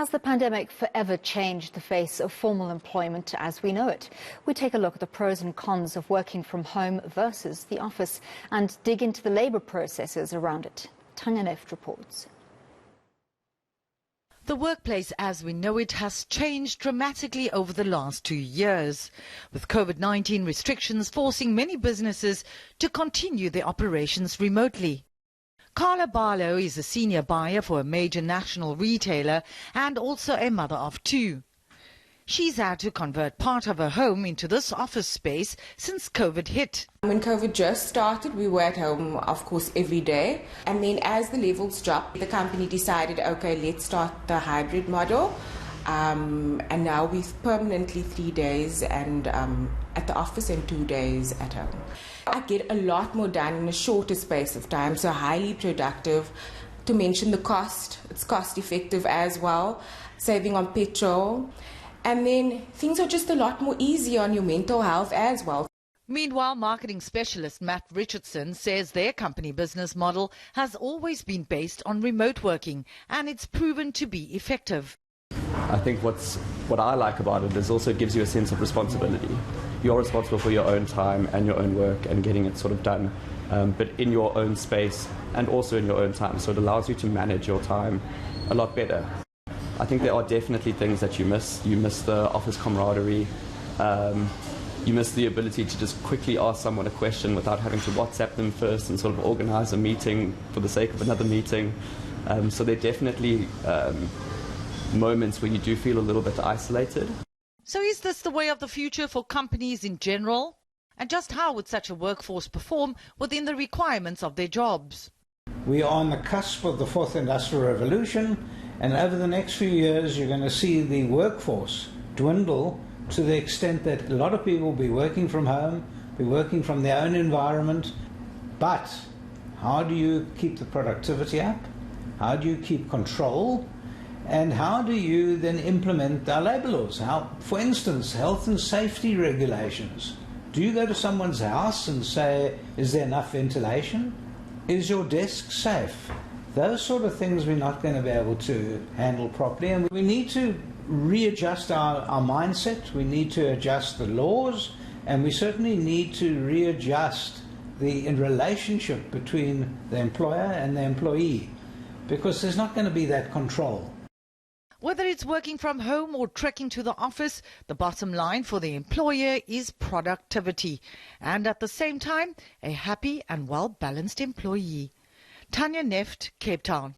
Has the pandemic forever changed the face of formal employment as we know it? We take a look at the pros and cons of working from home versus the office and dig into the labour processes around it. Tanya Nefdt reports. The workplace as we know it has changed dramatically over the last 2 years, with COVID-19 restrictions forcing many businesses to continue their operations remotely. Carla Barlow is a senior buyer for a major national retailer and also a mother of two. She's had to convert part of her home into this office space since COVID hit. When COVID just started, we were at home, of course, every day. And then as the levels dropped, the company decided, okay, let's start the hybrid model. And now we've permanently 3 days and at the office and 2 days at home. I get a lot more done in a shorter space of time, so highly productive. To mention the cost, it's cost effective as well, saving on petrol. And then things are just a lot more easy on your mental health as well. Meanwhile, marketing specialist Matt Richardson says their company business model has always been based on remote working and it's proven to be effective. I think what I like about it is also it gives you a sense of responsibility. You're responsible for your own time and your own work and getting it sort of done, but in your own space and also in your own time. So it allows you to manage your time a lot better. I think there are definitely things that you miss. You miss the office camaraderie. You miss the ability to just quickly ask someone a question without having to WhatsApp them first and sort of organize a meeting for the sake of another meeting. So there are definitely moments where you do feel a little bit isolated. So is this the way of the future for companies in general? And just how would such a workforce perform within the requirements of their jobs? We are on the cusp of the fourth industrial revolution, and over the next few years you're going to see the workforce dwindle to the extent that a lot of people will be working from home, be working from their own environment. But how do you keep the productivity up? How do you keep control? And how do you then implement our labour laws? How, for instance, health and safety regulations. Do you go to someone's house and say, is there enough ventilation? Is your desk safe? Those sort of things we're not going to be able to handle properly. And we need to readjust our mindset. We need to adjust the laws. And we certainly need to readjust the relationship between the employer and the employee. Because there's not going to be that control. Whether it's working from home or trekking to the office, the bottom line for the employer is productivity and at the same time, a happy and well-balanced employee. Tanya Nefdt, Cape Town.